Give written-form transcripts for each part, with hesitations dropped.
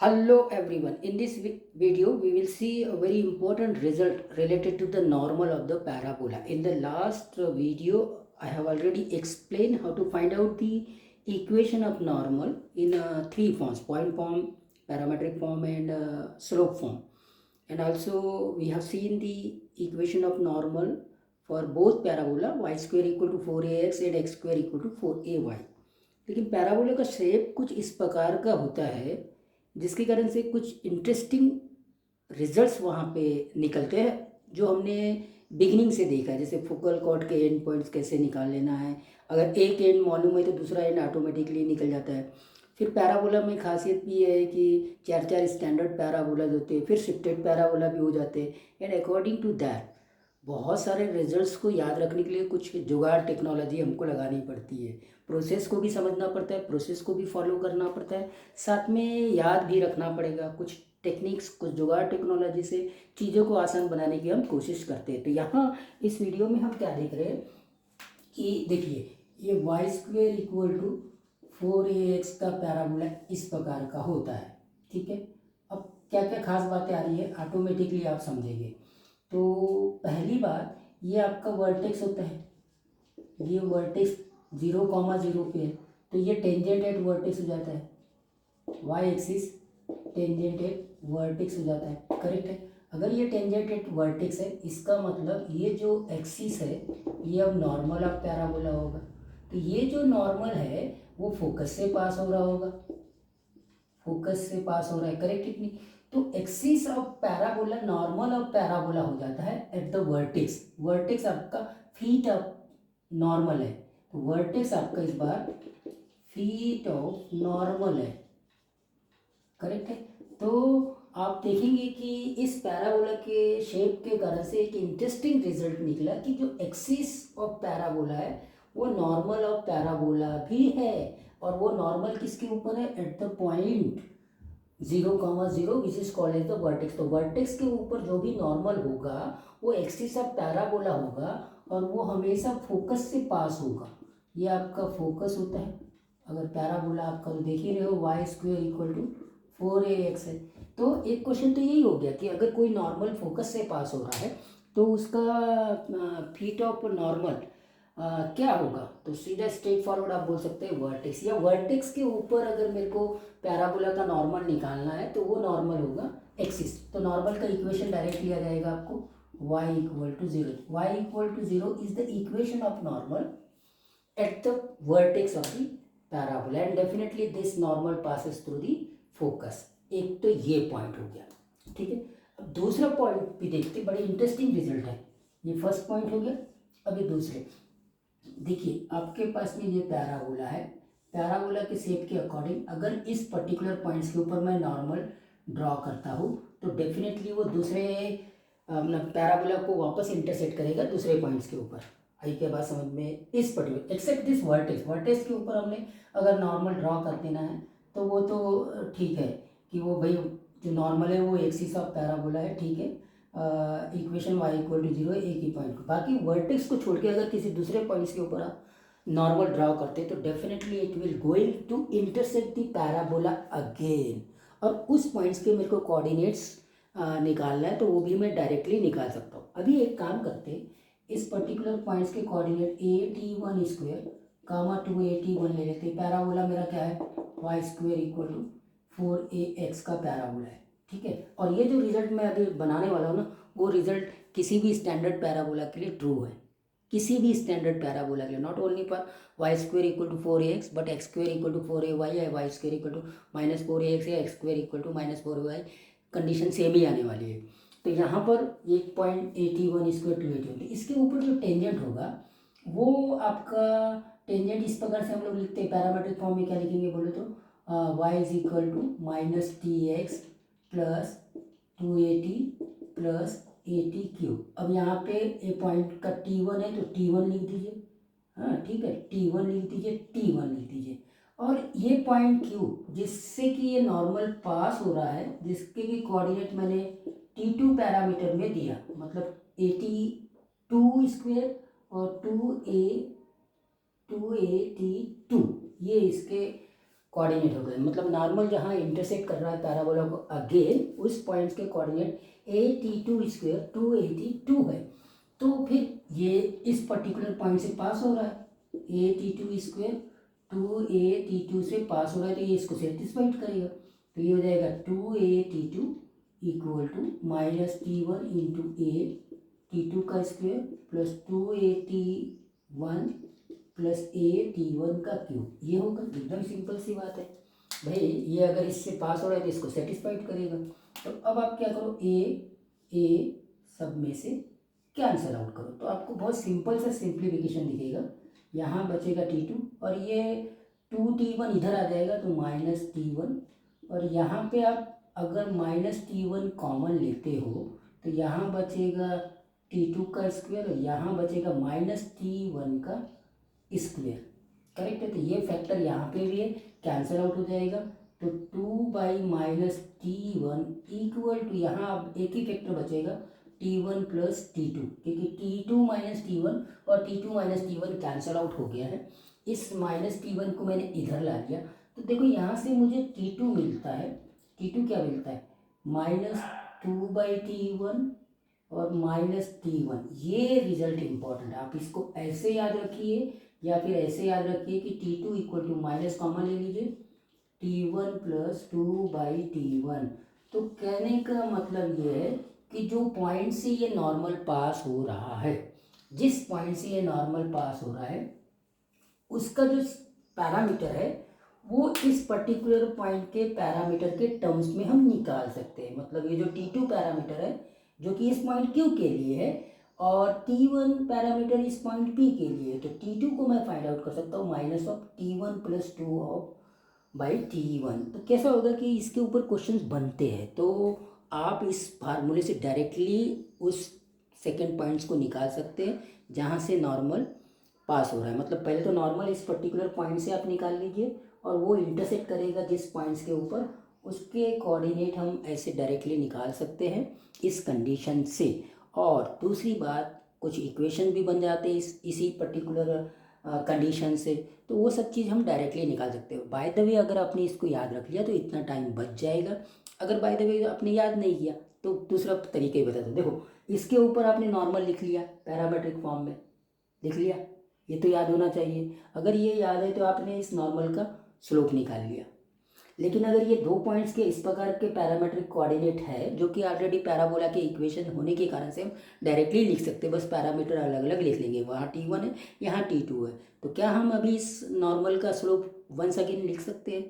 Hello everyone. In this video, we will see a very important result related to the normal of the parabola. In the last video, I have already explained how to find out the equation of normal in three forms: point form, parametric form, and slope form. And also, we have seen the equation of normal for both parabola y square equal to 4ax and x square equal to 4ay. लेकिन parabola का shape कुछ इस प्रकार का होता है जिसके कारण से कुछ इंटरेस्टिंग रिजल्ट्स वहाँ पे निकलते हैं जो हमने बिगिनिंग से देखा है। जैसे फोकल कॉर्ड के एंड पॉइंट्स कैसे निकाल लेना है, अगर एक एंड मालूम है तो दूसरा एंड ऑटोमेटिकली निकल जाता है। फिर पैराबोला में खासियत भी है कि चार चार स्टैंडर्ड पैराबोला होते हैं, फिर शिफ्टेड पैराबोला भी हो जाते हैं। एंड अकॉर्डिंग टू दैट बहुत सारे रिजल्ट्स को याद रखने के लिए कुछ जुगाड़ टेक्नोलॉजी हमको लगानी पड़ती है। प्रोसेस को भी समझना पड़ता है, प्रोसेस को भी फॉलो करना पड़ता है, साथ में याद भी रखना पड़ेगा। कुछ टेक्निक्स, कुछ जुगाड़ टेक्नोलॉजी से चीज़ों को आसान बनाने की हम कोशिश करते हैं। तो यहाँ इस वीडियो में हम क्या देख रहे हैं कि देखिए, ये Y square equal to 4ax का पैराबोला इस प्रकार का होता है। ठीक है, अब क्या क्या खास बातें आ रही है ऑटोमेटिकली आप समझेंगे। तो पहली बात, ये आपका वर्टेक्स होता है, ये वर्टेक्स 0,0 पे है, तो ये टेंजेंट एट वर्टेक्स हो जाता है। Y axis tangent at vertex हो जाता है, करेक्ट है। अगर ये टेंजेंट एट वर्टेक्स है, इसका मतलब ये जो एक्सिस है ये अब नॉर्मल ऑफ पैराबोला होगा। तो ये जो नॉर्मल है वो फोकस से पास हो रहा होगा, फोकस से पास हो रहा है, करेक्ट है नहीं। तो axis of parabola, normal of parabola हो जाता है एट द वर्टेक्स। वर्टेक्स आपका फीट ऑफ नॉर्मल है, तो वर्टेक्स आपका इस बार फीट ऑफ नॉर्मल है, करेक्ट है। तो आप देखेंगे कि इस पैराबोला के शेप के कारण से एक इंटरेस्टिंग रिजल्ट निकला कि जो एक्सिस ऑफ पैराबोला है वो नॉर्मल ऑफ पैराबोला भी है। और वो नॉर्मल किसके ऊपर है? At the point 0,0 which is called as the vertex. तो वर्टेक्स के ऊपर जो भी नॉर्मल होगा वो एक्सिस ऑफ पैराबोला होगा और वो हमेशा फोकस से पास होगा। ये आपका फोकस होता है। अगर पैराबोला आपका तो देख ही रहे हो, Y square equal to 4ax है। तो एक क्वेश्चन तो यही हो गया कि अगर कोई नॉर्मल फोकस से पास हो रहा है तो उसका फीट ऑफ नॉर्मल क्या होगा? तो सीधा स्ट्रेट फॉरवर्ड आप बोल सकते हैं वर्टेक्स, या वर्टेक्स के ऊपर अगर मेरे को पैराबोला का नॉर्मल निकालना है तो वो नॉर्मल होगा एक्सिस। तो नॉर्मल का इक्वेशन डायरेक्ट लिया जाएगा आपको, y equal to 0। Y equal to 0 is the equation of normal at the vertex of the parabola and definitely this normal passes through the focus। एक तो ये पॉइंट हो गया, ठीक है। अब दूसरा पॉइंट भी देखते, बड़े इंटरेस्टिंग रिजल्ट है। ये फर्स्ट पॉइंट हो गया। अभी दूसरे देखिए, आपके पास में ये पैराबोला है। पैराबोला के शेप के अकॉर्डिंग अगर इस पर्टिकुलर पॉइंट्स के ऊपर मैं नॉर्मल ड्रॉ करता हूँ तो डेफिनेटली वो दूसरे पैराबोला को वापस इंटरसेक्ट करेगा दूसरे पॉइंट्स के ऊपर। आई क्या बात समझ में? इस particular except this vertex, vertex के ऊपर हमने अगर नॉर्मल ड्रॉ कर देना है तो वो तो ठीक है कि वो भाई जो नॉर्मल है वो एक्सिस ऑफ पैराबोला है, ठीक है। इक्वेशन y इक्वल टू 0 एक ही पॉइंट को, बाकी वर्टेक्स को छोड़ के अगर किसी दूसरे पॉइंट्स के ऊपर आप नॉर्मल ड्रॉ करते तो definitely it will going to intersect the parabola again. और उस पॉइंट्स के मेरे को कोऑर्डिनेट्स निकालना है तो वो भी मैं डायरेक्टली निकाल सकता हूँ। अभी एक काम करते हैं, इस पर्टिकुलर पॉइंट्स के कोऑर्डिनेट AT1² कामा 2AT1 ले लेते हैं। पैराबोला मेरा क्या है? Y square equal to 4ax का पैराबोला है, ठीक है। और ये जो रिजल्ट मैं अभी बनाने वाला हूँ ना, वो रिजल्ट किसी भी स्टैंडर्ड पैराबोला के लिए ट्रू है, किसी भी स्टैंडर्ड पैराबोला के लिए, not only for y square equal to 4ax but x square equal to 4ay या y square equal to -4ax या x square equal to -4y। Condition same ही आने वाली है। तो यहाँ पर 1.81 स्क्वेयर 280, इसके ऊपर जो टेंजेंट होगा वो आपका टेंजेंट इस प्रकार से हम लोग लिखते हैं। पैरामेट्रिक फॉर्म में क्या लिखेंगे बोलो तो y is equal to -tx plus 280 plus 80 अब यहाँ पे ए पॉइंट का T1 है तो T1 लिख दीजिए, हाँ ठीक है, T1 लिख दीजिए, T1 लिख दीजिए। और ये पॉइंट Q जिससे कि ये नॉर्मल पास हो रहा है, जिसके भी कोऑर्डिनेट मैंने T2 पैरामीटर में दिया, मतलब 82 स्क्वेयर और 2AT2, ये इसके कोऑर्डिनेट हो गए, मतलब नॉर्मल जहाँ इंटरसेक्ट कर रहा है पैराबोला को अगेन उस पॉइंट्स के कोऑर्डिनेट AT2² 280 है। तो फिर ये इस पर्टिकुलर पॉइंट से पास हो रहा है, AT2² 2AT2 से पास हो रहा है, तो ये इसको सेटिस्फाइड करेगा। तो ये हो जाएगा 2AT2 equal to -T1 into T2 का square plus 2AT1 plus AT1 का क्यूब, ये होगा। एकदम सिंपल सी बात है भाई, ये अगर इससे पास हो रहा है तो इसको सेटिस्फाइड करेगा। तो अब आप क्या करो, ए सब में से कैंसल आउट करो, तो आपको बहुत सिंपल सा सिंप्लीफिकेशन दिखेगा। यहाँ बचेगा T2 और ये 2T1 इधर आ जाएगा तो -T1, और यहाँ पे आप अगर -T1 कॉमन लेते हो तो यहाँ बचेगा T2 का स्क्वायर और यहाँ बचेगा -T1 का स्क्वायर। करेक्ट है, तो ये फैक्टर यहाँ पे भी है, कैंसल आउट हो जाएगा। तो 2/-T1 इक्वल टू, यहाँ अब एक ही फैक्टर बचेगा T1 प्लस T2, क्योंकि T2 माइनस T1 और T2 minus T1 cancel out हो गया है। इस -T1 को मैंने इधर ला लिया, तो देखो यहाँ से मुझे T2 मिलता है। T2 क्या मिलता है, -2/T1 और -T1। ये रिजल्ट इंपॉर्टेंट है, आप इसको ऐसे याद रखिए या फिर ऐसे याद रखिए कि T2 equal to minus common ले लीजिए T1 प्लस 2/T1। तो कहने का मतलब ये है कि जो पॉइंट से ये नॉर्मल पास हो रहा है, जिस पॉइंट से ये नॉर्मल पास हो रहा है उसका जो पैरामीटर है वो इस पर्टिकुलर पॉइंट के पैरामीटर के टर्म्स में हम निकाल सकते हैं। मतलब ये जो T2 पैरामीटर है जो कि इस पॉइंट Q के लिए है और T1 पैरामीटर इस पॉइंट P के लिए है, तो T2 को मैं फाइंड आउट कर सकता हूँ -T1 प्लस 2/T1। तो कैसा होगा कि इसके ऊपर क्वेश्चंस बनते हैं, तो आप इस फार्मूले से डायरेक्टली उस सेकेंड पॉइंट्स को निकाल सकते हैं जहाँ से नॉर्मल पास हो रहा है। मतलब पहले तो नॉर्मल इस पर्टिकुलर पॉइंट से आप निकाल लीजिए और वो इंटरसेक्ट करेगा जिस पॉइंट्स के ऊपर, उसके कोऑर्डिनेट हम ऐसे डायरेक्टली निकाल सकते हैं इस कंडीशन से। और दूसरी बात, कुछ इक्वेशन भी बन जाते हैं इसी पर्टिकुलर कंडीशन से, तो वो सब चीज़ हम डायरेक्टली निकाल सकते हैं। बाय द वे अगर आपने इसको याद रख लिया तो इतना टाइम बच जाएगा। अगर बाय द वे आपने याद नहीं किया तो दूसरा तरीके ही बता दो। देखो इसके ऊपर आपने नॉर्मल लिख लिया, पैरामेट्रिक फॉर्म में लिख लिया, ये तो याद होना चाहिए। अगर ये याद है तो आपने इस नॉर्मल का स्लोप निकाल लिया। लेकिन अगर ये दो पॉइंट्स के इस प्रकार के पैरामेट्रिक कोऑर्डिनेट है जो कि ऑलरेडी पैराबोला के इक्वेशन होने के कारण से हम डायरेक्टली लिख सकते हैं, बस पैरामीटर अलग अलग लिख लेंगे। वहाँ T1 है, यहाँ T2 है, तो क्या हम अभी इस नॉर्मल का स्लोप वंस अगेन लिख सकते हैं,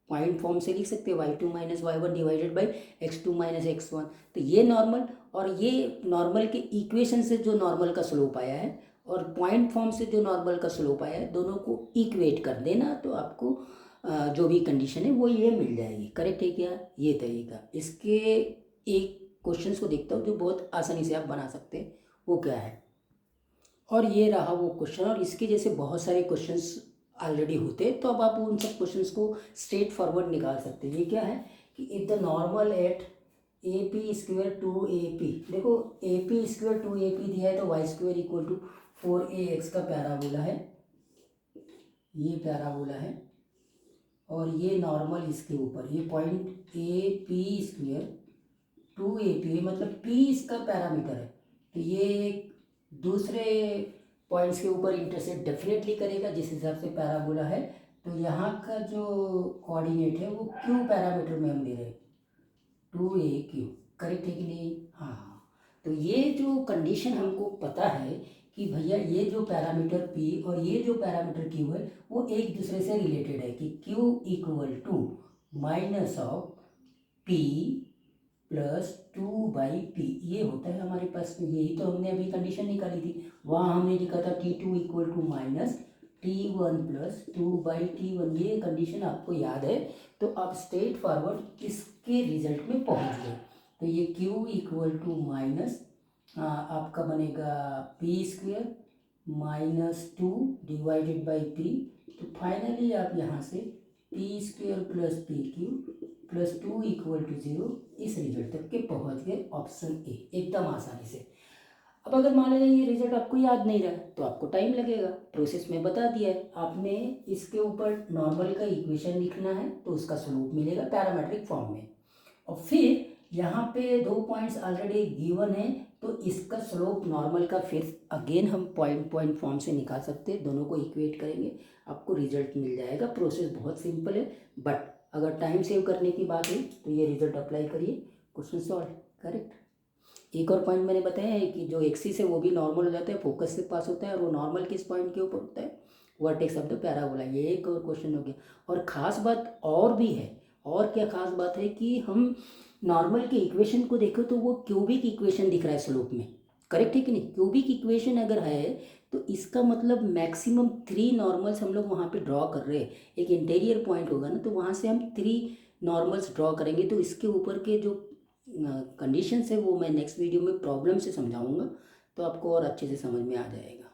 पॉइंट फॉर्म से लिख सकते हैं y2 minus y1 divided by x2 minus x1। तो ये नॉर्मल और ये नॉर्मल के इक्वेशन से जो नॉर्मल का स्लोप आया है और पॉइंट फॉर्म से जो नॉर्मल का स्लोप आया है, दोनों को इक्वेट कर देना तो आपको जो भी कंडीशन है वो ये मिल जाएगी। करेक्ट है क्या ये तरीका? इसके एक क्वेश्चन को देखता हूँ जो बहुत आसानी से आप बना सकते हैं, वो क्या है, और ये रहा वो क्वेश्चन। और इसके जैसे बहुत सारे क्वेश्चंस ऑलरेडी होते हैं, तो अब आप उन सब क्वेश्चंस को स्ट्रेट फॉरवर्ड निकाल सकते हैं। ये क्या है कि if the normal at AP² 2AP, देखो AP² 2AP दिया है तो y² इक्वल टू 4AX का पैराबोला है, ये पैराबोला है, और ये नॉर्मल इसके ऊपर, ये पॉइंट AP² 2AP, मतलब P इसका पैरामीटर है, तो ये दूसरे पॉइंट्स के ऊपर इंटरसेक्ट डेफिनेटली करेगा जिस हिसाब से पैराबोला है। तो यहाँ का जो कोऑर्डिनेट है वो Q पैरामीटर में हम ले रहे हैं, 2AQ। करेक्ट है कि नहीं? हाँ। तो ये जो कंडीशन हमको पता है कि भैया ये जो पैरामीटर P और ये जो पैरामीटर Q है वो एक दूसरे से रिलेटेड है कि Q equal to minus of P plus 2/P, ये होता है हमारे पास। यही तो हमने अभी कंडीशन निकाली थी, वहाँ हमने लिखा था T2 equal to minus T1 plus 2/T1। ये कंडीशन आपको याद है तो आप स्ट्रेट फॉरवर्ड इसके रिजल्ट में पहुँच गए। तो ये Q इक्वल टू माइनस आपका बनेगा P² minus 2 divided by P। तो फाइनली आप यहाँ से P² plus PQ plus 2 equal to 0 इस रिजल्ट तक के पहुँच गए, ऑप्शन ए, एकदम आसानी से। अब अगर मान लीजिए ये रिजल्ट आपको याद नहीं रहा तो आपको टाइम लगेगा, प्रोसेस में बता दिया है आपने। इसके ऊपर नॉर्मल का इक्वेशन लिखना है तो उसका स्लोप मिलेगा पैरामेट्रिक फॉर्म में, और फिर यहाँ पे 2 पॉइंट्स ऑलरेडी गिवन है तो इसका स्लोप नॉर्मल का फिर अगेन हम पॉइंट पॉइंट फॉर्म से निकाल सकते हैं, दोनों को इक्वेट करेंगे आपको रिजल्ट मिल जाएगा। प्रोसेस बहुत सिंपल है, बट अगर टाइम सेव करने की बात है तो ये रिजल्ट अप्लाई करिए, क्वेश्चन सॉल्व। करेक्ट। एक और पॉइंट मैंने बताया है कि जो एक्सिस है वो भी नॉर्मल हो जाता है, फोकस से पास होता है, और वो नॉर्मल किस पॉइंट के ऊपर होता है, वर्टेक्स ऑफ द पैराबोला। ये एक और क्वेश्चन हो गया। और ख़ास बात और भी है, और क्या खास बात है कि हम नॉर्मल के इक्वेशन को देखें तो वो क्यूबिक इक्वेशन दिख रहा है स्लोप में। करेक्ट है कि नहीं? क्यूबिक इक्वेशन अगर है तो इसका मतलब मैक्सिमम 3 नॉर्मल्स हम लोग वहाँ पे ड्रॉ कर रहे हैं। एक इंटीरियर पॉइंट होगा ना तो वहाँ से हम 3 नॉर्मल्स ड्रॉ करेंगे। तो इसके ऊपर के जो कंडीशंस है वो मैं नेक्स्ट वीडियो में प्रॉब्लम से समझाऊंगा, तो आपको और अच्छे से समझ में आ जाएगा।